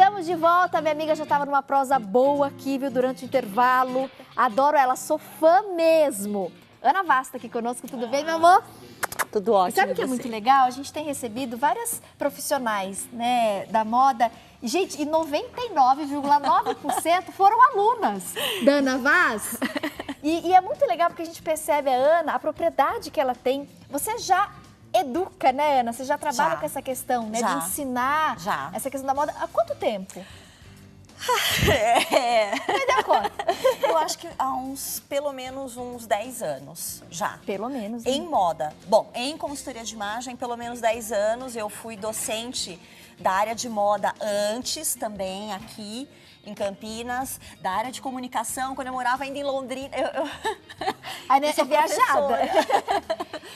Estamos de volta, minha amiga já estava numa prosa boa aqui, viu, durante o intervalo. Adoro ela, sou fã mesmo. Ana Vasta aqui conosco, tudo bem, meu amor? Tudo ótimo. E sabe o que é muito legal? A gente tem recebido várias profissionais, né, da moda. E, gente, e 99,9% foram alunas da Ana Vaz. E é muito legal porque a gente percebe a Ana, a propriedade que ela tem. Você já educa, né, Ana? Você já trabalha com essa questão, né, de ensinar essa questão da moda. Há quanto tempo? Me deu conta. Eu acho que há pelo menos uns 10 anos já. Pelo menos. Em moda. Bom, em consultoria de imagem, pelo menos 10 anos. Eu fui docente da área de moda antes também aqui em Campinas, da área de comunicação, quando eu morava ainda em Londrina. Aí, né, viajada.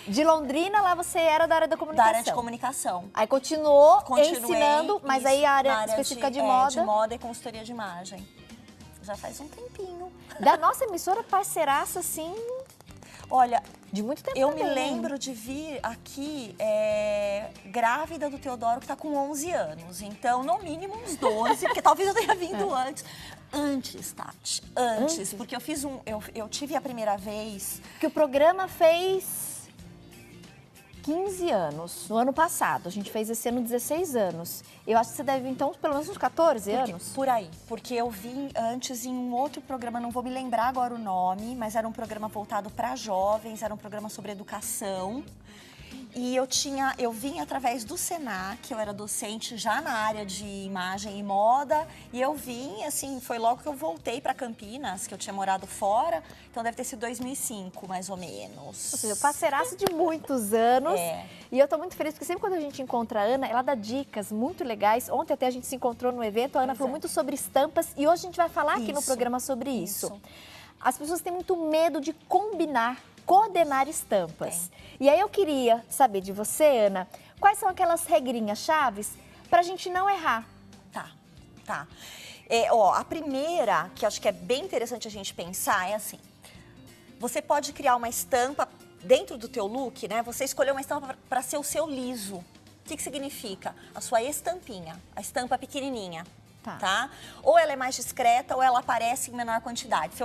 De Londrina, lá você era da área da comunicação. Da área de comunicação. Aí continuou Continuei ensinando, mas aí a área específica de moda. De moda e consultoria de imagem. Já faz um tempinho. Da nossa emissora parceiraça, assim, olha, de muito tempo eu também, me lembro de vir aqui grávida do Teodoro, que tá com 11 anos. Então, no mínimo uns 12, porque talvez eu tenha vindo antes. Antes, Tati, antes. Porque eu fiz eu tive a primeira vez... Que o programa fez 15 anos, no ano passado. A gente fez esse ano 16 anos. Eu acho que você deve vir, então, pelo menos uns 14 anos. Por aí. Porque eu vim antes em um outro programa, não vou me lembrar agora o nome, mas era um programa voltado para jovens, era um programa sobre educação. E eu vim através do Senac, eu era docente já na área de imagem e moda, e eu vim, assim, foi logo que eu voltei para Campinas, que eu tinha morado fora, então deve ter sido 2005, mais ou menos. Ou seja, parceiraço de muitos anos. E eu tô muito feliz, porque sempre quando a gente encontra a Ana, ela dá dicas muito legais. Ontem até a gente se encontrou no evento, a Ana falou muito sobre estampas, e hoje a gente vai falar aqui no programa sobre isso. As pessoas têm muito medo de combinar, coordenar estampas. E aí eu queria saber de você, Ana, quais são aquelas regrinhas chaves pra gente não errar? Tá. A primeira, que eu acho que é bem interessante a gente pensar, é assim. Você pode criar uma estampa dentro do teu look, né? Você escolheu uma estampa para ser o seu liso. O que significa? A sua estampinha, a estampa pequenininha. Tá? Ou ela é mais discreta ou ela aparece em menor quantidade. Se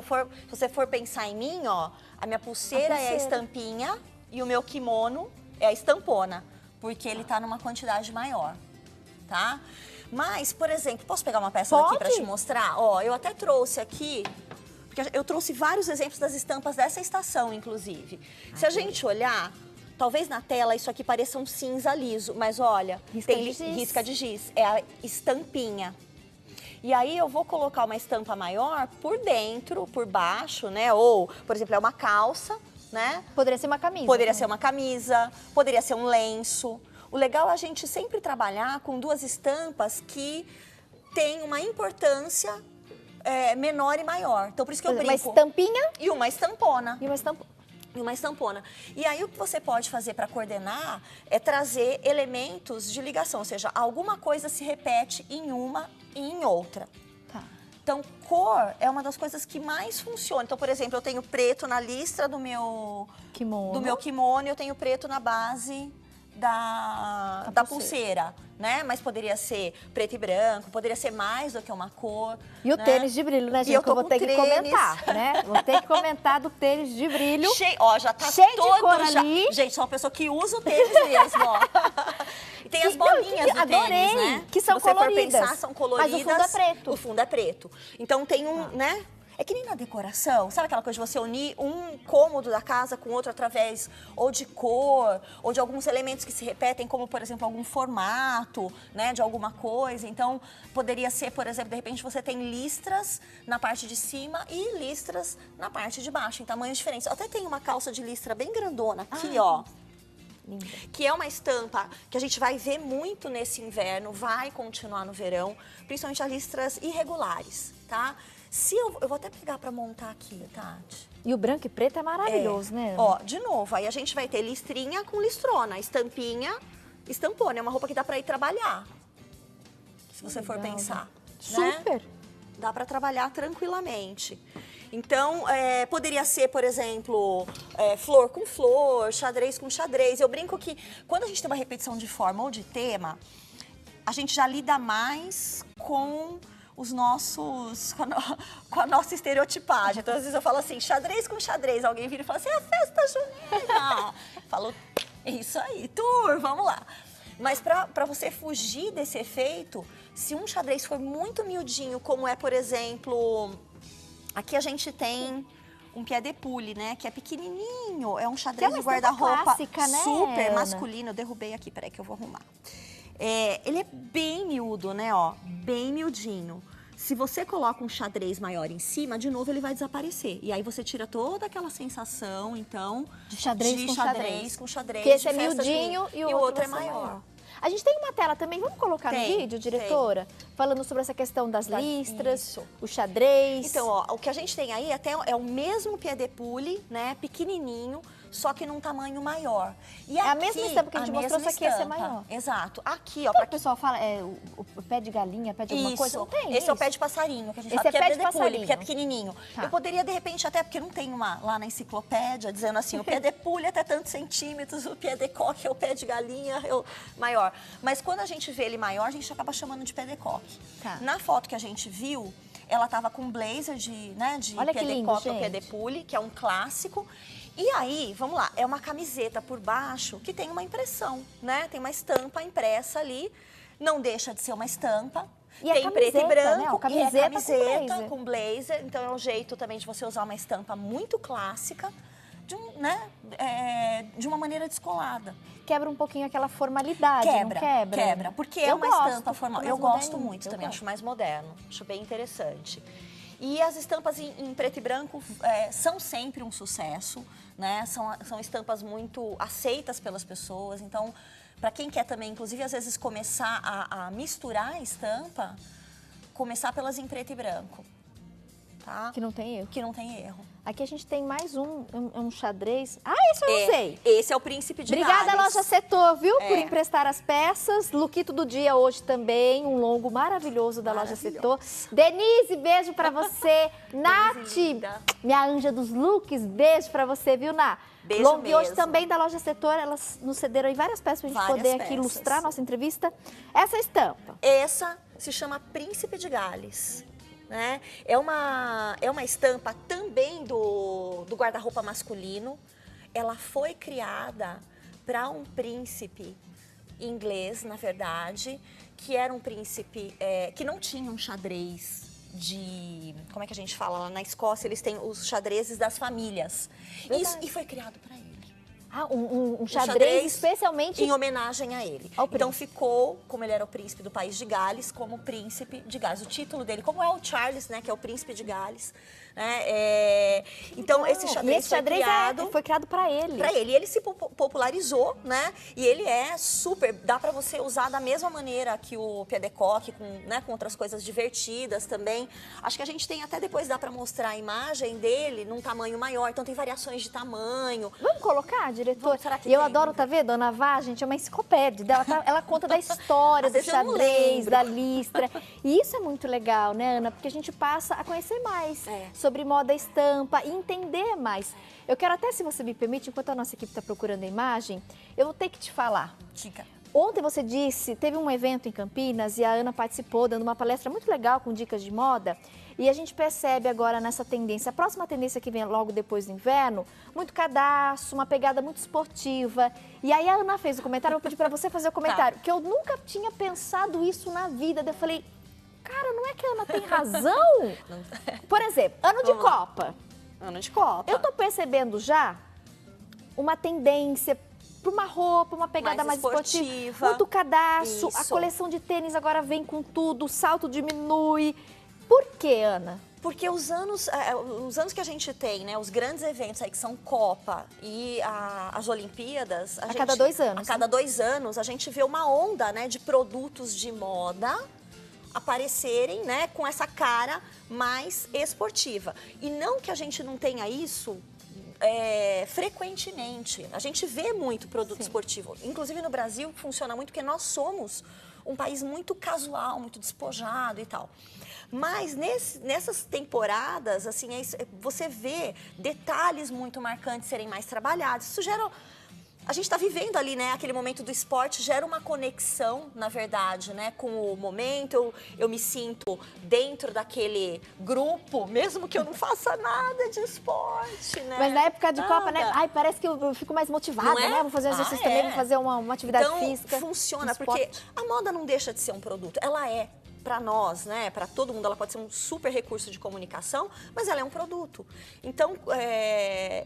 você for pensar em mim, ó, a minha pulseira é a estampinha e o meu kimono é a estampona, porque ele tá numa quantidade maior, tá? Mas, por exemplo, posso pegar uma peça daqui para te mostrar? Ó, eu até trouxe aqui, porque eu trouxe vários exemplos das estampas dessa estação, inclusive. Se a gente olhar, talvez na tela isso aqui pareça um cinza liso, mas olha, tem risca de giz, é a estampinha. E aí eu vou colocar uma estampa maior por dentro, por baixo, né? Ou, por exemplo, é uma calça, né? Poderia ser uma camisa. Poderia ser uma camisa, poderia ser um lenço. O legal é a gente sempre trabalhar com duas estampas que têm uma importância menor e maior. Então, por isso que eu brinco. Uma estampinha e uma estampona. E uma estampona. E uma estampona. E aí o que você pode fazer para coordenar é trazer elementos de ligação, ou seja, alguma coisa se repete em uma e em outra. Então, cor é uma das coisas que mais funciona. Então, por exemplo, eu tenho preto na listra do meu kimono e eu tenho preto na base da pulseira, né? Mas poderia ser preto e branco, poderia ser mais do que uma cor. E o tênis de brilho, né, gente? Que eu vou ter que comentar, né? Vou ter que comentar do tênis de brilho. Já tá cheio todo de cor ali. Gente, sou uma pessoa que usa o tênis mesmo, ó. E tem as bolinhas do tênis, né? Que são coloridas. Se você for pensar, são coloridas. Mas o fundo é preto. O fundo é preto. Então tem né? É que nem na decoração, sabe aquela coisa de você unir um cômodo da casa com outro através ou de cor, ou de alguns elementos que se repetem, como, por exemplo, algum formato, né, de alguma coisa. Então, poderia ser, por exemplo, de repente você tem listras na parte de cima e listras na parte de baixo, em tamanhos diferentes. Eu até tenho uma calça de listra bem grandona aqui, ó. Linda. Que é uma estampa que a gente vai ver muito nesse inverno, vai continuar no verão, principalmente as listras irregulares, tá? Eu vou até pegar pra montar aqui, Tati. E o branco e preto é maravilhoso, né? Ó, de novo, aí a gente vai ter listrinha com listrona, estampinha, estampona. É uma roupa que dá pra ir trabalhar, se você for pensar. Super! Né? Dá pra trabalhar tranquilamente. Então, poderia ser, por exemplo, flor com flor, xadrez com xadrez. Eu brinco que quando a gente tem uma repetição de forma ou de tema, a gente já lida mais com os nossos, com a nossa estereotipagem. Então, às vezes eu falo assim, xadrez com xadrez. Alguém vira e fala assim, é a festa junina. Falo, é isso aí, tour, vamos lá. Mas para você fugir desse efeito, se um xadrez for muito miudinho, como é, por exemplo, aqui a gente tem um pied de poule, né? Que é pequenininho, é um xadrez de guarda-roupa super Ana? masculino. Eu derrubei aqui, peraí que eu vou arrumar. Ele é bem miúdo, né? Ó, bem miudinho. Se você coloca um xadrez maior em cima, de novo ele vai desaparecer. E aí você tira toda aquela sensação, então, de xadrez com xadrez. Que esse é miudinho e o outro é maior. A gente tem uma tela também, vamos colocar no vídeo, diretora? Tem. Falando sobre essa questão das listras, o xadrez. Então, ó, o que a gente tem aí até é o mesmo pied de poule, né, pequenininho, só que num tamanho maior. E é a mesma estampa que a gente mostrou, só que esse é maior. Exato. Aqui, ó. Então, o pessoal fala, o pé de galinha, pé de alguma coisa, não tem Esse é o pé de passarinho, que a gente esse fala que é pé pied de poule, porque é pequenininho. Tá. Eu poderia, de repente, até, porque não tem uma lá na enciclopédia, dizendo assim, o pied de poule é até tantos centímetros, o pied de coque é o pé de galinha é o maior. Mas quando a gente vê ele maior, a gente acaba chamando de pied de coque. Tá. Na foto que a gente viu, ela tava com blazer de pied de coque ou pied de poule, que é um clássico. E aí, vamos lá, é uma camiseta por baixo que tem uma impressão, né? Tem uma estampa impressa ali, não deixa de ser uma estampa. E tem preto e branco, né? Camiseta com blazer. Então é um jeito também de você usar uma estampa muito clássica, de uma maneira descolada. Quebra um pouquinho aquela formalidade, não quebra? Quebra, porque é uma estampa formal. Eu gosto muito também, acho mais moderno, acho bem interessante. E as estampas em preto e branco são sempre um sucesso, né? São estampas muito aceitas pelas pessoas. Então, para quem quer também, inclusive, às vezes começar a misturar a estampa, começar pelas em preto e branco. Tá? Que não tem erro. Que não tem erro. Aqui a gente tem mais um xadrez. Ah, esse eu usei. Esse é o Príncipe de Obrigada, Gales. Loja Setor, viu? Por emprestar as peças. Lookito do dia hoje também, um longo maravilhoso da Loja Setor. Denise, beijo pra você. Nath, minha anja dos looks, beijo pra você, viu, Ná? Beijo longo mesmo. hoje também da Loja Setor, elas nos cederam aí várias peças pra gente poder aqui ilustrar a nossa entrevista. Essa estampa. Essa se chama Príncipe de Gales. Né? É uma estampa também do guarda-roupa masculino. Ela foi criada para um príncipe inglês, na verdade, que era um príncipe que não tinha um xadrez de... Como é que a gente fala? Lá na Escócia, eles têm os xadrezes das famílias. E foi criado para ele. Ah, um xadrez especialmente... Em homenagem a ele. Então ficou, como ele era o príncipe do país de Gales, como príncipe de Gales. O título dele, como é o Charles, né, que é o príncipe de Gales. Né? Então, esse xadrez foi criado para ele. Para ele. E ele se popularizou, né? E ele é super... Dá para você usar da mesma maneira que o pied de coque, com outras coisas divertidas também. Acho que a gente tem até depois, dá para mostrar a imagem dele num tamanho maior. Então, tem variações de tamanho. Vamos colocar, diretor? E eu adoro, tá vendo? A Ana Vá, gente, é uma enciclopédia. Ela conta da história do xadrez, da listra. E isso é muito legal, né, Ana? Porque a gente passa a conhecer mais sobre moda estampa e entender mais. Eu quero até, se você me permite, enquanto a nossa equipe está procurando a imagem, eu vou ter que te falar. Diga. Ontem você disse, teve um evento em Campinas e a Ana participou, dando uma palestra muito legal com dicas de moda. E a gente percebe agora nessa tendência, a próxima tendência que vem logo depois do inverno, muito cadastro, uma pegada muito esportiva. E aí a Ana fez o comentário, eu vou pedir para você fazer o comentário, que eu nunca tinha pensado isso na vida. Daí eu falei, cara, não é que a Ana tem razão? Por exemplo, ano de Copa. Ano de Copa. Eu tô percebendo já uma tendência para uma roupa, uma pegada mais esportiva. Muito cadastro, a coleção de tênis agora vem com tudo, o salto diminui. Por quê, Ana? Porque os anos que a gente tem, né, os grandes eventos aí que são Copa e as Olimpíadas... A cada 2 anos. A cada 2 anos a gente vê uma onda, né, de produtos de moda aparecerem, né, com essa cara mais esportiva. E não que a gente não tenha isso frequentemente. A gente vê muito produto esportivo. Inclusive no Brasil funciona muito porque nós somos um país muito casual, muito despojado e tal. Mas nessas temporadas, assim, você vê detalhes muito marcantes serem mais trabalhados. Isso gera a gente está vivendo ali, né, aquele momento do esporte, gera uma conexão, na verdade, né, com o momento. Eu me sinto dentro daquele grupo, mesmo que eu não faça nada de esporte, né? Mas na época de Copa, né? Ai, parece que eu fico mais motivada, né? Vou fazer um exercício também, vou fazer uma atividade física. Então, funciona, porque a moda não deixa de ser um produto. Ela é. Para nós, né, para todo mundo, ela pode ser um super recurso de comunicação, mas ela é um produto. Então,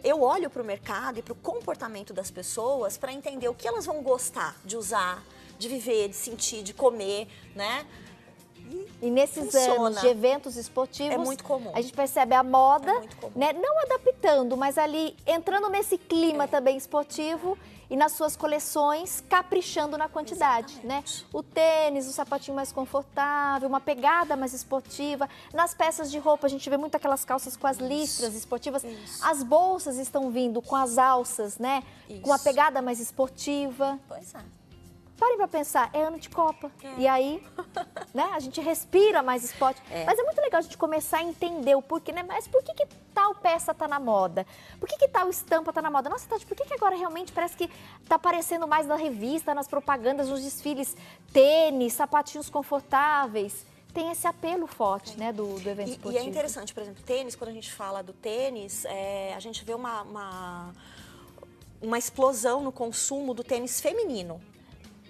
eu olho para o mercado e para o comportamento das pessoas para entender o que elas vão gostar de usar, de viver, de sentir, de comer, né? E nesses anos de eventos esportivos, é muito comum. A gente percebe a moda, né, não adaptando, mas ali entrando nesse clima também esportivo e nas suas coleções caprichando na quantidade, né? O tênis, o sapatinho mais confortável, uma pegada mais esportiva. Nas peças de roupa a gente vê muito aquelas calças com as listras esportivas. As bolsas estão vindo com as alças, né? Com uma pegada mais esportiva. Pois é. Parem para pensar, é ano de Copa. E aí, né, a gente respira mais esporte. Mas é muito legal a gente começar a entender o porquê, né? Mas por que tal peça tá na moda? Por que tal estampa tá na moda? Nossa, Tati, por que agora realmente parece que tá aparecendo mais na revista, nas propagandas, nos desfiles, tênis, sapatinhos confortáveis? Tem esse apelo forte, né, do evento esportivo. E é interessante, por exemplo, tênis, quando a gente fala do tênis, a gente vê uma explosão no consumo do tênis feminino.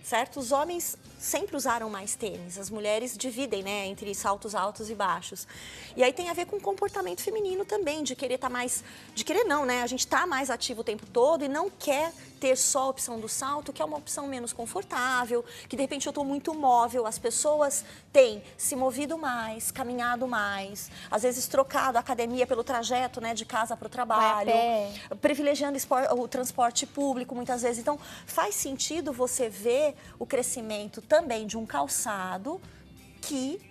Certo? Os homens sempre usaram mais tênis, as mulheres dividem, né, entre saltos altos e baixos. E aí tem a ver com o comportamento feminino também, de querer estar mais... De querer não, né? A gente está mais ativo o tempo todo e não quer ter só a opção do salto, que é uma opção menos confortável, que de repente eu estou muito móvel. As pessoas têm se movido mais, caminhado mais, às vezes trocado a academia pelo trajeto, né, de casa para o trabalho, privilegiando o transporte público muitas vezes. Então, faz sentido você ver o crescimento também de um calçado que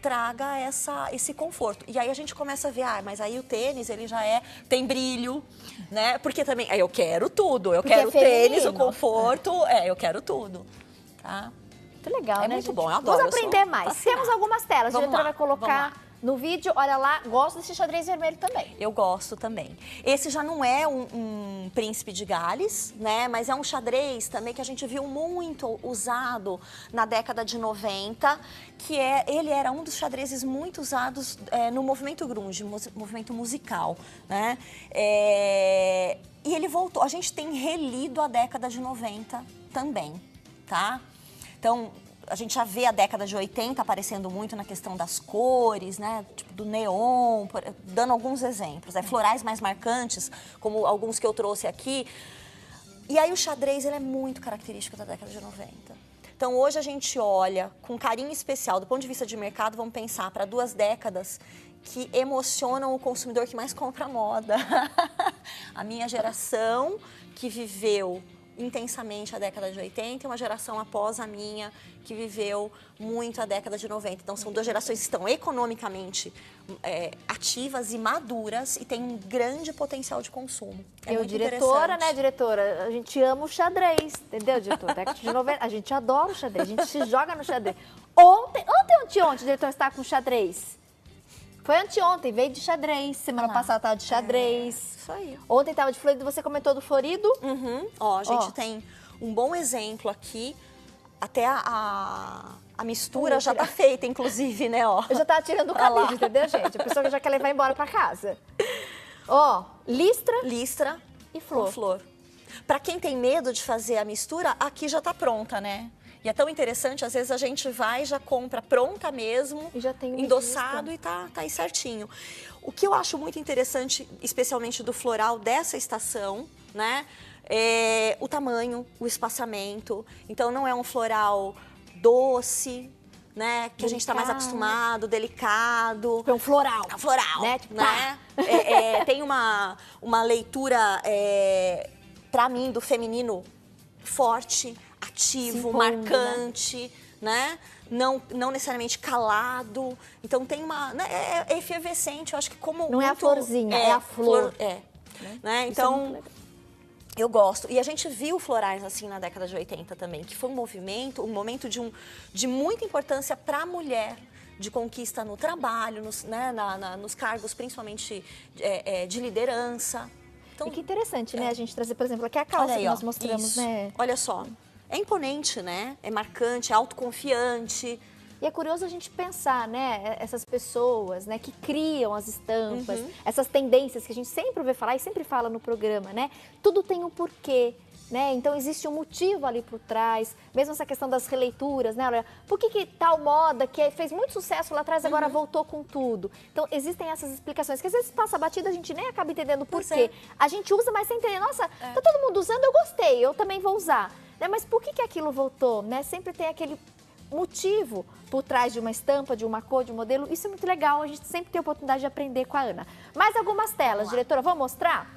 traga esse conforto. E aí a gente começa a ver, mas aí o tênis, ele já tem brilho, né? Porque também, eu quero tudo. Eu quero o tênis, o conforto, eu quero tudo, tá? Muito legal, né, muito gente? bom, eu adoro. Vamos aprender mais. Fascinada. Temos algumas telas, a diretora vai colocar Vamos lá. no vídeo. Olha lá, gosto desse xadrez vermelho também. Eu gosto também. Esse já não é um príncipe de Gales, né? Mas é um xadrez também que a gente viu muito usado na década de 90, que ele era um dos xadrezes muito usados no movimento grunge, movimento musical, né? E ele voltou. A gente tem relido a década de 90 também, tá? Então, a gente já vê a década de 80 aparecendo muito na questão das cores, né? Tipo do neon, dando alguns exemplos. Florais mais marcantes, como alguns que eu trouxe aqui. E aí o xadrez, ele é muito característico da década de 90. Então hoje a gente olha com carinho especial, do ponto de vista de mercado, vamos pensar para 2 décadas que emocionam o consumidor que mais compra moda. A minha geração que viveu intensamente a década de 80 e uma geração após a minha que viveu muito a década de 90. Então, são 2 gerações que estão economicamente ativas e maduras e têm um grande potencial de consumo. Eu, diretora, né, diretora? A gente ama o xadrez, entendeu, diretora? Década de 90, a gente adora o xadrez, a gente se joga no xadrez. Ontem, anteontem, diretor, está com xadrez. Foi anteontem, veio de xadrez. Semana passada estava de xadrez. Isso aí. Ontem estava de florido, você comentou do florido? Ó, a gente tem um bom exemplo aqui. Até a mistura já tá feita, inclusive, né? Ó. Eu já tava tirando o cabide, entendeu, gente? A pessoa já quer levar embora para casa. Ó, listra. Listra e flor. Com flor. Para quem tem medo de fazer a mistura, aqui já tá pronta, né? E é tão interessante, às vezes a gente vai e já compra pronta mesmo, e já tem endossado e tá aí certinho. O que eu acho muito interessante, especialmente do floral dessa estação, né? É o tamanho, o espaçamento. Então não é um floral doce, né? Que a gente está mais acostumado, delicado. É um floral. É um floral, né? Tipo, né? Tem uma leitura, para mim, do feminino forte, ativo, marcante, né? Não necessariamente calado. Então tem uma... Né? É efervescente, eu acho que como... Não muito, é a florzinha, é a flor. Né? Então, eu gosto. E a gente viu florais assim na década de 80 também, que foi um momento de muita importância para a mulher, de conquista no trabalho, nos cargos principalmente de liderança. Então, e que interessante, né? A gente trazer, por exemplo, aqui a calça aí, que nós ó, mostramos, isso. né? Olha só, é imponente, né? É marcante, é autoconfiante. E é curioso a gente pensar, né, essas pessoas, né, que criam as estampas, essas tendências que a gente sempre ouve falar e sempre fala no programa, né? Tudo tem um porquê, né? Então existe um motivo ali por trás, mesmo essa questão das releituras, né? Olha, por que tal moda que fez muito sucesso lá atrás agora voltou com tudo? Então existem essas explicações que às vezes passa batida, a gente nem acaba entendendo por quê. A gente usa, mas sem entender, nossa, tá todo mundo usando, eu gostei, eu também vou usar. Né? Mas por que aquilo voltou, né? Sempre tem aquele motivo por trás de uma estampa, de uma cor, de um modelo. Isso é muito legal, a gente sempre tem a oportunidade de aprender com a Ana. Mais algumas telas, diretora, vamos mostrar?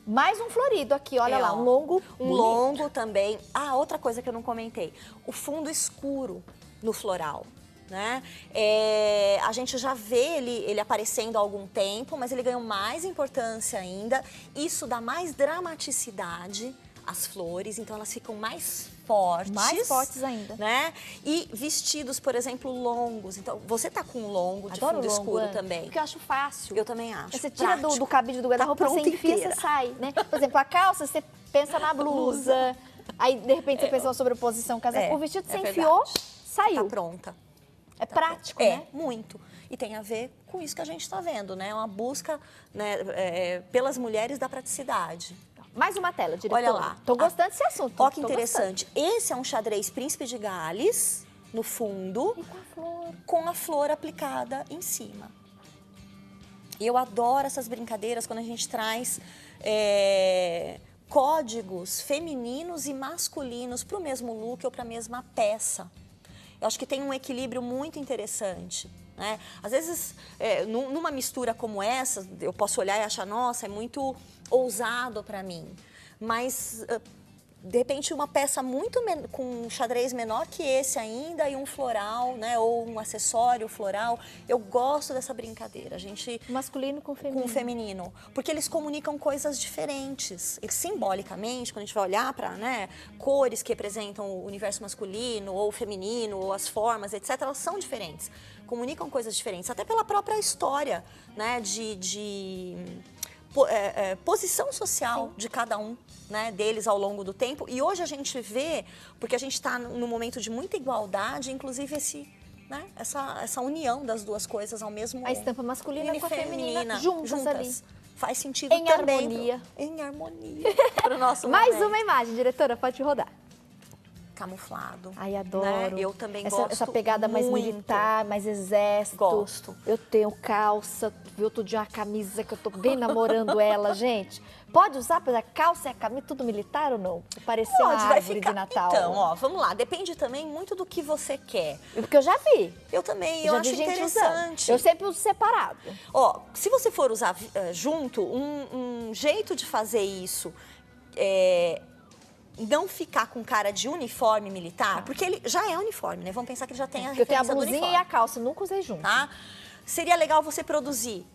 Mais um florido aqui, olha lá, um longo. Um longo também. Ah, outra coisa que eu não comentei, o fundo escuro no floral. Né? A gente já vê ele aparecendo há algum tempo, mas ele ganhou mais importância ainda. Isso dá mais dramaticidade às flores, então elas ficam mais fortes. Mais fortes ainda. Né? E vestidos, por exemplo, longos. Então, você tá com um longo de fundo escuro também. Porque eu acho fácil. Eu também acho. Você tira do cabide do guarda-roupa, você enfia, você sai, né? Por exemplo, a calça, você pensa na blusa. Aí, de repente, você pensa na sobreposição casaco. O vestido você enfiou, saiu. Tá pronta. É prático, né? Muito. E tem a ver com isso que a gente está vendo, né? Uma busca, né, pelas mulheres da praticidade. Mais uma tela, diretora. Olha lá. Tô gostando desse assunto. Olha que interessante. Esse é um xadrez Príncipe de Gales, no fundo. E com a flor. Com a flor aplicada em cima. E eu adoro essas brincadeiras quando a gente traz códigos femininos e masculinos para o mesmo look ou para a mesma peça. Eu acho que tem um equilíbrio muito interessante. Né? Às vezes, numa mistura como essa, eu posso olhar e achar, nossa, é muito ousado para mim. Mas, de repente, uma peça com um xadrez menor que esse ainda e um floral, né? Ou um acessório floral. Eu gosto dessa brincadeira. A gente... Masculino com feminino. Com feminino. Porque eles comunicam coisas diferentes. Eles, simbolicamente, quando a gente vai olhar para, né, cores que representam o universo masculino ou feminino, ou as formas, etc., elas são diferentes. Comunicam coisas diferentes, até pela própria história, né, posição social de cada um, né, deles ao longo do tempo. E hoje a gente vê, porque a gente está num momento de muita igualdade, inclusive essa união das duas coisas ao mesmo tempo. A estampa masculina com a feminina juntas ali. Faz sentido em também. Harmonia. Em harmonia. Para o nosso Mais uma imagem, diretora, pode rodar. Camuflado. Ai, adoro. Né? Eu também gosto essa pegada mais muito. militar, mais exército. Gosto. Eu tenho calça, vi outro dia uma camisa que eu tô bem namorando ela, gente. Pode usar, a calça e a camisa, tudo militar ou não? Parecer uma árvore de Natal. Então, ó, vamos lá. Depende também muito do que você quer. Porque eu já vi. Eu também, eu acho interessante. Usando. Eu sempre uso separado. Ó, se você for usar junto, um jeito de fazer isso não ficar com cara de uniforme militar, porque ele já é uniforme, né? Vamos pensar que ele já tem a referência do uniforme. Eu tenho a blusinha e a calça, nunca usei junto. Tá? Seria legal você produzir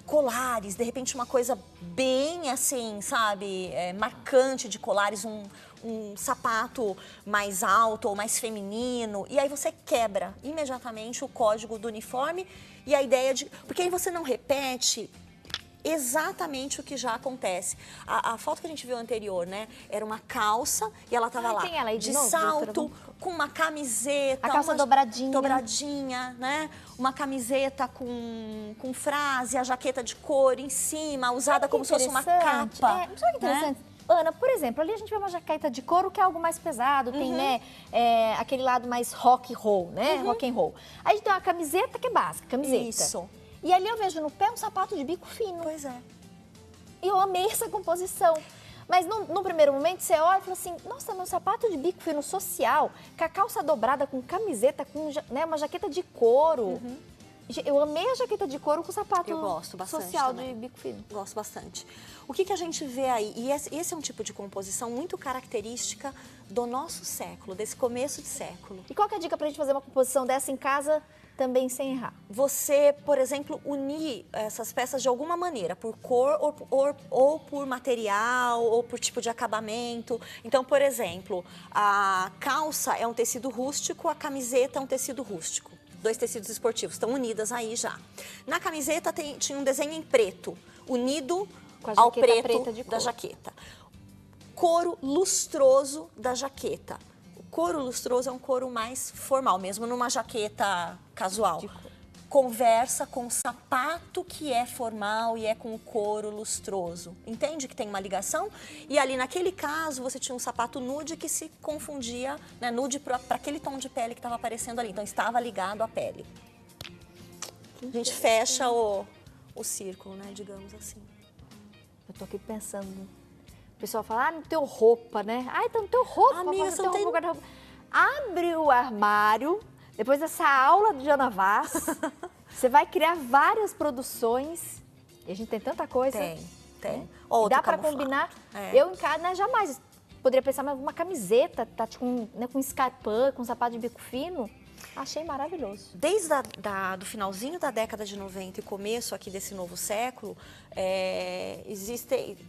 colares, de repente uma coisa bem assim, sabe, marcante de colares, um sapato mais alto ou mais feminino, e aí você quebra imediatamente o código do uniforme e a ideia de... Porque aí você não repete exatamente o que já acontece. A foto que a gente viu anterior, né? Era uma calça e ela tava lá tem ela aí de novo, salto, com uma camiseta. A calça dobradinha. Dobradinha, né? Uma camiseta com frase, a jaqueta de couro em cima, usada como se fosse uma capa. Sabe o que é interessante? Ana, por exemplo, ali a gente vê uma jaqueta de couro que é algo mais pesado, tem, né, aquele lado mais rock and roll, né? Rock and roll. Aí a gente tem uma camiseta que é básica, camiseta. Isso. E ali eu vejo no pé um sapato de bico fino. Pois é. E eu amei essa composição. Mas no primeiro momento você olha e fala assim, nossa, meu sapato de bico fino social, com a calça dobrada, com camiseta, com, né, uma jaqueta de couro. Eu amei a jaqueta de couro com o sapato social também. De bico fino. Gosto bastante. O que a gente vê aí, e esse é um tipo de composição muito característica do nosso século, desse começo de século. E qual que é a dica pra gente fazer uma composição dessa em casa também sem errar? Você, por exemplo, unir essas peças de alguma maneira, por cor ou por material, ou por tipo de acabamento. Então, por exemplo, a calça é um tecido rústico, a camiseta é um tecido rústico. Dois tecidos esportivos, estão unidas aí já. Na camiseta tinha um desenho em preto, unido Com a ao jaqueta preto preta de da couro. jaqueta. Couro lustroso da jaqueta. O couro lustroso é um couro mais formal, mesmo numa jaqueta casual. Conversa com o sapato que é formal e é com o couro lustroso. Entende que tem uma ligação? E ali naquele caso você tinha um sapato nude que se confundia, né, nude para aquele tom de pele que estava aparecendo ali. Então estava ligado à pele. A gente fecha o círculo, né, digamos assim. Eu tô aqui pensando. O pessoal fala, não tem roupa, né? Então não tem roupa. Amiga, você não tem roupa, guarda-roupa. Abre o armário, depois dessa aula de Ana Vaz, você vai criar várias produções. E a gente tem tanta coisa. Tem. Dá para combinar. Eu em casa, né, jamais poderia pensar, mas uma camiseta, tá com, né, com escarpão, com sapato de bico fino. Achei maravilhoso. Desde do finalzinho da década de 90 e começo aqui desse novo século,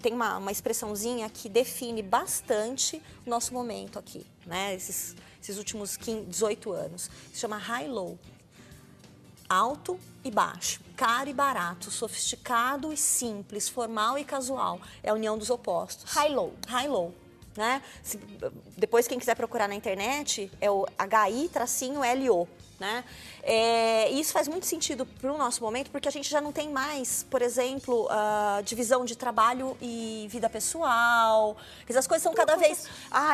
tem uma expressãozinha que define bastante o nosso momento aqui, né? Esses últimos 18 anos. Se chama high-low. Alto e baixo, caro e barato, sofisticado e simples, formal e casual. É a união dos opostos. High-low. High-low. Né? Depois, quem quiser procurar na internet, é o HI-LO. Né? Isso faz muito sentido para o nosso momento, porque a gente já não tem mais, por exemplo, divisão de trabalho e vida pessoal. As coisas são cada vez...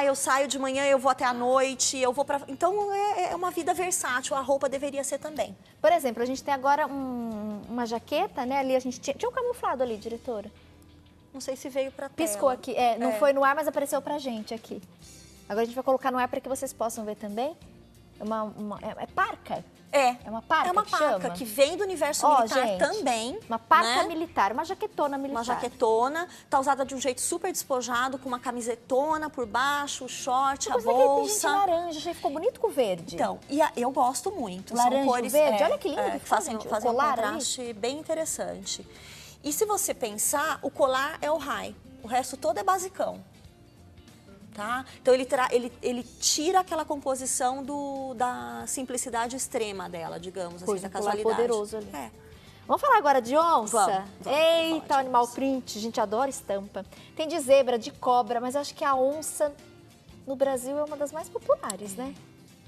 eu saio de manhã, eu vou até a noite, eu vou para... Então, é uma vida versátil, a roupa deveria ser também. Por exemplo, a gente tem agora uma jaqueta, né? Ali a gente tinha um camuflado ali, diretora. Não sei se veio para tela. Piscou aqui. Não foi no ar, mas apareceu pra gente aqui. Agora a gente vai colocar no ar para que vocês possam ver também. É parca? É uma parca. É uma parca que vem do universo militar, gente, também. Uma parca, né? Militar, uma jaquetona militar. Uma jaquetona, tá usada de um jeito super despojado, com uma camisetona por baixo, o short, a bolsa. Gente laranja, achei que ficou bonito com verde. Então, eu gosto muito. Laranja, são cores, verde, olha que lindo que fazem um contraste bem interessante. E se você pensar, o colar é o high, o resto todo é basicão. Tá? Então ele tira aquela composição da simplicidade extrema dela, digamos assim, da casualidade. Poderoso ali. Vamos falar agora de onça? Vamos Eita, o animal print, a gente adora estampa. Tem de zebra, de cobra, mas acho que a onça no Brasil é uma das mais populares, né?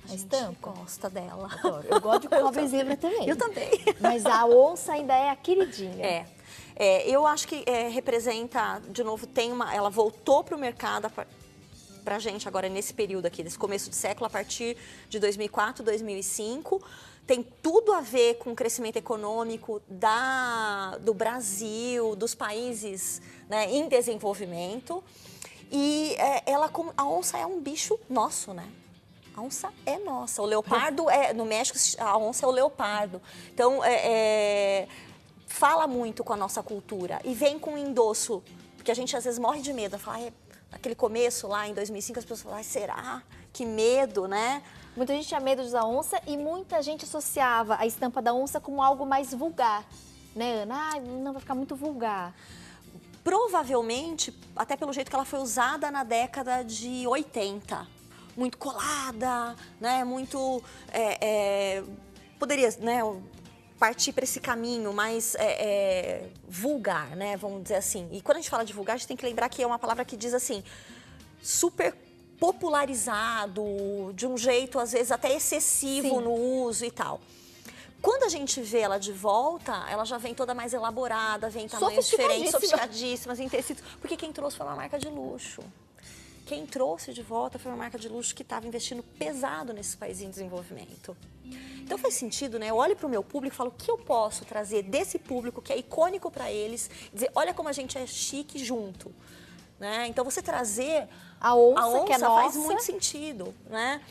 A estampa. Gosta dela. Adoro. Eu gosto de cobra e zebra também. Eu também. Mas a onça ainda é a queridinha. Eu acho que representa, de novo, ela voltou para o mercado para a gente agora nesse período aqui, desse começo de século, a partir de 2004, 2005. Tem tudo a ver com o crescimento econômico do Brasil, dos países, né, em desenvolvimento. E a onça é um bicho nosso, né? A onça é nossa. O leopardo no México, a onça é o leopardo. Então, fala muito com a nossa cultura e vem com um endosso, porque a gente às vezes morre de medo, fala, aquele começo lá em 2005 as pessoas falam, será? Que medo, né? Muita gente tinha medo de usar onça e muita gente associava a estampa da onça como algo mais vulgar, né, Ana? Não, vai ficar muito vulgar. Provavelmente, até pelo jeito que ela foi usada na década de 80. Muito colada, né? Muito... poderia, né, partir para esse caminho mais vulgar, né? Vamos dizer assim. E quando a gente fala de vulgar, a gente tem que lembrar que é uma palavra que diz assim, super popularizado, de um jeito, às vezes, até excessivo no uso e tal. Quando a gente vê ela de volta, ela já vem toda mais elaborada, vem em tamanhos diferentes, sofisticadíssimas, em tecidos. Porque quem trouxe foi uma marca de luxo. Quem trouxe de volta foi uma marca de luxo que estava investindo pesado nesses países em desenvolvimento. Então faz sentido, né? Eu olho para o meu público e falo, o que eu posso trazer desse público que é icônico para eles, dizer, olha como a gente é chique junto. Né? Então você trazer a onça que é nossa, faz muito sentido, né?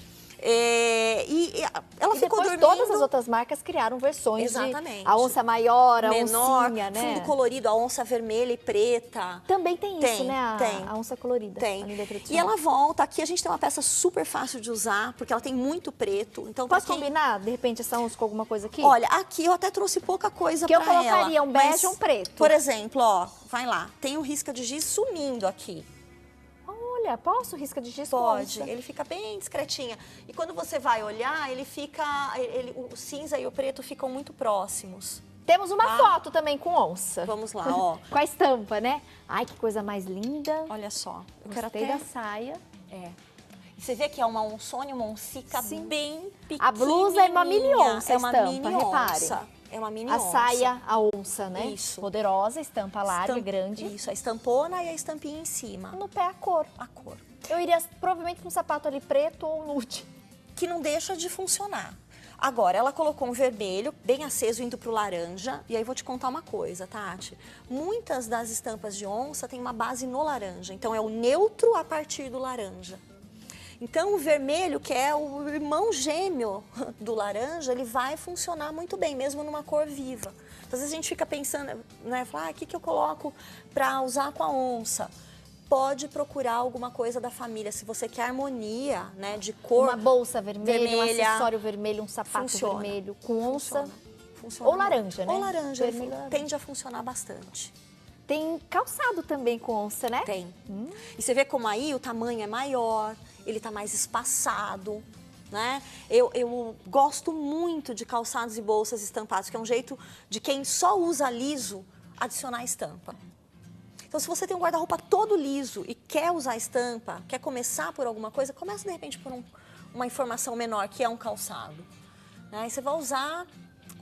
Ela ficou dormindo. Todas as outras marcas criaram versões. Exatamente. De a onça maior, a menor, oncinha, né? Fundo colorido, a onça vermelha e preta. Também tem isso, né? A onça colorida. Tem. E ela volta. Aqui a gente tem uma peça super fácil de usar, porque ela tem muito preto. Então, posso combinar, de repente, essa onça com alguma coisa aqui? Olha, aqui eu até trouxe pouca coisa pra ela. Que eu colocaria um bege e um preto. Por exemplo, ó, vai lá. Tem um risca de giz sumindo aqui. Olha, posso risca de giz? Pode, ele fica bem discretinha. E quando você vai olhar, ele fica, o cinza e o preto ficam muito próximos. Temos uma foto também com onça. Vamos lá, ó. Com a estampa, né? Ai, que coisa mais linda. Olha só. Eu quero até da saia. É. E você vê que é uma onçona, uma oncica bem pequenininha. A blusa é uma mini onça, é uma estampa, mini repare. onça. É uma mini a onça. saia, a onça, né? Isso. Poderosa, estampa larga, grande. Isso, a estampona e a estampinha em cima. No pé a cor. A cor. Eu iria provavelmente com um sapato ali preto ou nude. Que não deixa de funcionar. Agora, ela colocou um vermelho bem aceso indo pro laranja. E aí vou te contar uma coisa, Tati. Muitas das estampas de onça têm uma base no laranja. Então, é o neutro a partir do laranja. Então, o vermelho, que é o irmão gêmeo do laranja, ele vai funcionar muito bem, mesmo numa cor viva. Então, às vezes a gente fica pensando, né? Fala, o que eu coloco para usar com a onça? Pode procurar alguma coisa da família, se você quer harmonia, né, de cor. Uma bolsa vermelha, um acessório vermelho, um sapato vermelho, com onça. Funciona. Ou laranja, né? Ou laranja, laranja. Tende a funcionar bastante. Tem calçado também com onça, né? Tem. E você vê como aí o tamanho é maior, ele tá mais espaçado, né? Eu gosto muito de calçados e bolsas estampados, que é um jeito de quem só usa liso adicionar estampa. Então, se você tem um guarda-roupa todo liso e quer usar estampa, quer começar por alguma coisa, começa de repente por uma informação menor, que é um calçado. Né? E você vai usar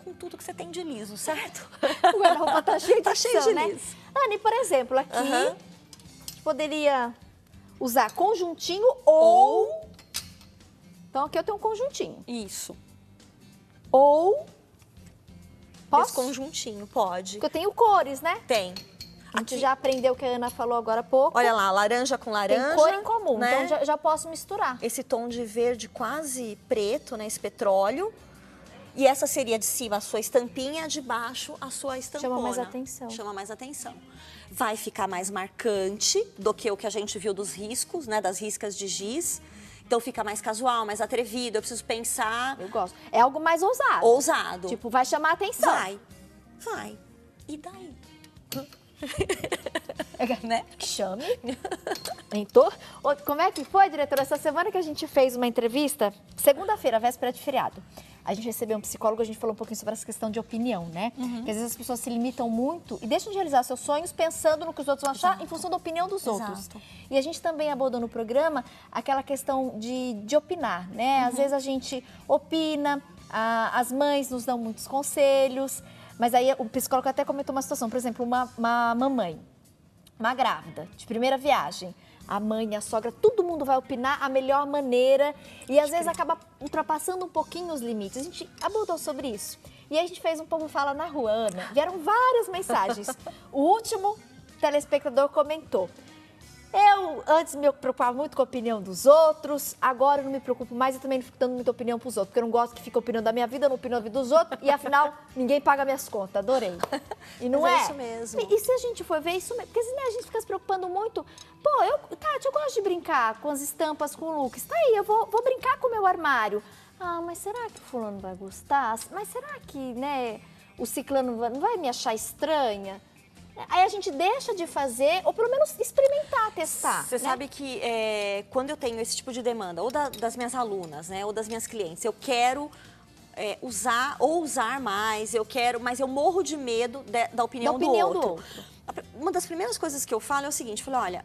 com tudo que você tem de liso, certo? O guarda-roupa tá cheio de opção, né? liso. Anny, por exemplo, aqui a gente poderia usar conjuntinho ou... Então, aqui eu tenho um conjuntinho. Isso. Ou... Posso? Esse conjuntinho, pode. Porque eu tenho cores, né? Tem. A gente já aprendeu o que a Ana falou agora há pouco. Olha lá, laranja com laranja. Tem cor em comum, né? então já posso misturar. Esse tom de verde quase preto, né? Esse petróleo. E essa seria de cima a sua estampinha, de baixo a sua estampona. Chama mais atenção. Chama mais atenção. Vai ficar mais marcante do que o que a gente viu dos riscos, né? Das riscas de giz. Então fica mais casual, mais atrevido. Eu preciso pensar... Eu gosto. É algo mais ousado. Ousado. Tipo, vai chamar a atenção. Vai. E daí? Né? Que chame. Mentor. Como é que foi, diretora? Essa semana que a gente fez uma entrevista, segunda-feira, véspera de feriado. A gente recebeu um psicólogo, a gente falou um pouquinho sobre essa questão de opinião, né? Porque às vezes as pessoas se limitam muito e deixam de realizar seus sonhos pensando no que os outros vão achar em função da opinião dos outros. E a gente também abordou no programa aquela questão de opinar, né? Às vezes a gente opina, as mães nos dão muitos conselhos, mas aí o psicólogo até comentou uma situação, por exemplo, uma mamãe, uma grávida, de primeira viagem. A mãe, a sogra, todo mundo vai opinar a melhor maneira e às vezes acaba ultrapassando um pouquinho os limites. A gente abordou sobre isso. E aí a gente fez um pouco Fala na Rua, Ana. Vieram várias mensagens. O último telespectador comentou: eu antes me preocupava muito com a opinião dos outros, agora eu não me preocupo mais e também não fico dando muita opinião pros outros, porque eu não gosto que fique opinando da minha vida, eu não opino da vida dos outros e afinal ninguém paga minhas contas. Adorei. E não é isso mesmo. E se a gente for ver isso mesmo, porque né, a gente fica se preocupando muito. Pô, Tati, eu gosto de brincar com as estampas, com looks. Tá aí, eu vou brincar com o meu armário. Ah, mas será que o fulano vai gostar? Mas será que, né, o ciclano não vai me achar estranha? Aí a gente deixa de fazer, ou pelo menos experimentar, testar. Você sabe que quando eu tenho esse tipo de demanda, ou das minhas alunas, né, ou das minhas clientes, eu quero usar mais, mas eu morro de medo da opinião do outro. Uma das primeiras coisas que eu falo é o seguinte, olha,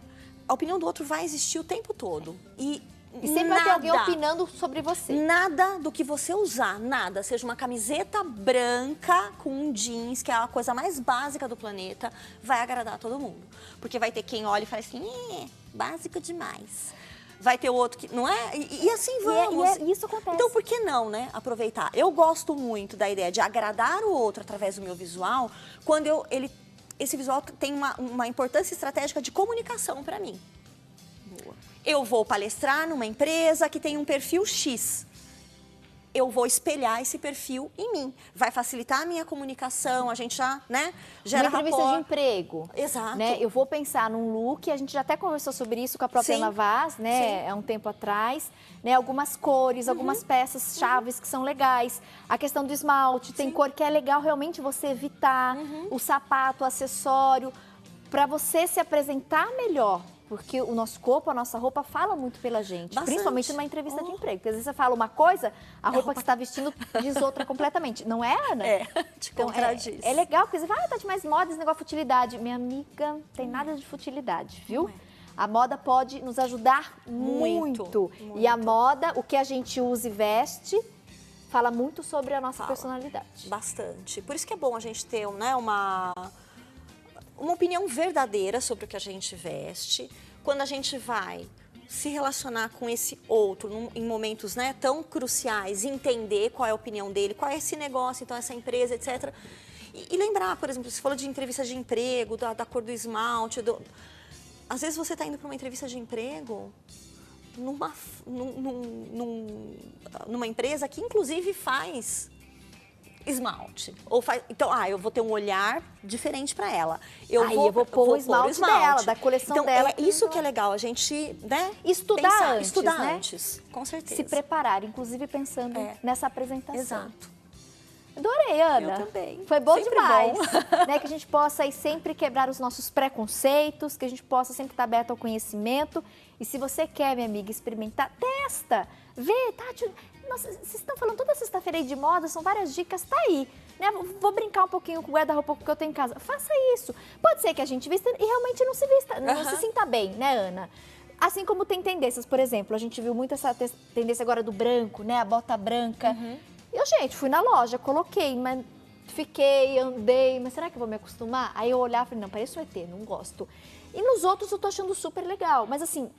a opinião do outro vai existir o tempo todo. E sempre vai ter alguém opinando sobre você. Nada do que você usar, nada. Seja uma camiseta branca com um jeans, que é a coisa mais básica do planeta, vai agradar todo mundo. Porque vai ter quem olha e fala assim, básico demais. Vai ter outro que, não é? E assim vamos. Isso acontece. Então, por que não, né? Aproveitar. Eu gosto muito da ideia de agradar o outro através do meu visual, quando esse visual tem uma importância estratégica de comunicação para mim. Eu vou palestrar numa empresa que tem um perfil X. Eu vou espelhar esse perfil em mim. Vai facilitar a minha comunicação, a gente já, né, gera uma entrevista de emprego. Exato. Né? Eu vou pensar num look, a gente já até conversou sobre isso com a própria Ana Vaz, né, há um tempo atrás. Né, algumas cores, algumas peças chaves que são legais. A questão do esmalte, tem cor que é legal realmente você evitar. O sapato, o acessório, para você se apresentar melhor Porque o nosso corpo, a nossa roupa fala muito pela gente. Bastante. Principalmente numa entrevista de emprego. Porque às vezes você fala uma coisa, a roupa que você está vestindo diz outra completamente. Não é, Ana? Te Então, contradiz. é legal, porque você fala, Tati, mas moda, esse negócio de futilidade. Minha amiga, não tem nada de futilidade, viu? Não é. A moda pode nos ajudar muito. E a moda, o que a gente usa e veste, fala muito sobre a nossa personalidade. Bastante. Por isso que é bom a gente ter, né, uma opinião verdadeira sobre o que a gente veste. Quando a gente vai se relacionar com esse outro em momentos, né, tão cruciais, entender qual é a opinião dele, qual é esse negócio, então essa empresa, etc. E lembrar, por exemplo, você falou de entrevista de emprego, da cor do esmalte. Às vezes você está indo para uma entrevista de emprego numa empresa que inclusive faz esmalte. Então, eu vou ter um olhar diferente para ela. Eu vou pôr o esmalte dela, da coleção então, dela. É isso que é legal, a gente, né, estudar antes, com certeza. Se preparar, inclusive pensando nessa apresentação. Exato. Adorei, Ana. Eu também. Foi bom Sempre demais. bom. Né, que a gente possa aí sempre quebrar os nossos preconceitos, que a gente possa sempre estar aberto ao conhecimento. E se você quer, minha amiga, experimentar, testa. Vê, Tati. Nossa, vocês estão falando toda sexta-feira aí de moda, são várias dicas, tá aí. Né? Vou brincar um pouquinho com o guarda-roupa que eu tenho em casa. Faça isso. Pode ser que a gente vista e realmente não se vista, não se sinta bem, né, Ana? Assim como tem tendências, por exemplo, a gente viu muito essa tendência agora do branco, né? A bota branca. Eu, gente, fui na loja, coloquei, mas fiquei, andei, mas será que eu vou me acostumar? Aí eu olhava e falei, não, parece um ET, não gosto. E nos outros eu tô achando super legal, mas assim,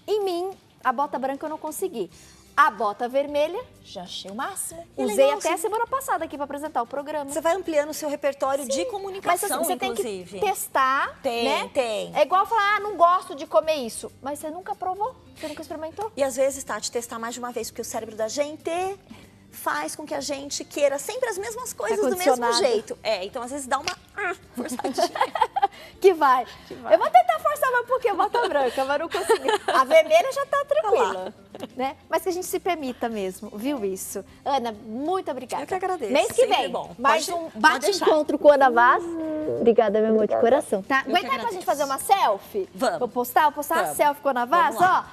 em mim, a bota branca eu não consegui. A bota vermelha, já achei o máximo. Usei legal, até a semana passada aqui para apresentar o programa. Você vai ampliando o seu repertório de comunicação, mas, assim, você inclusive. tem que testar, né? Tem. É igual falar, não gosto de comer isso. Mas você nunca provou, você nunca experimentou. E às vezes, Tati, testar mais de uma vez, porque o cérebro da gente faz com que a gente queira sempre as mesmas coisas do mesmo jeito. Então às vezes dá uma forçadinha. Que vai. Eu vou tentar forçar, mas por quê? Bota branca, mas não consegui. A vermelha já tá tranquila. Né? Mas que a gente se permita mesmo, viu isso? Ana, muito obrigada. Eu que agradeço. Mês que sempre vem, bom. mais um bate-encontro com a Ana Vaz. Obrigada, meu amor, de coração, tá? Aguenta aí pra gente fazer uma selfie? Vamos. Vou postar a selfie com a Ana Vaz, ó.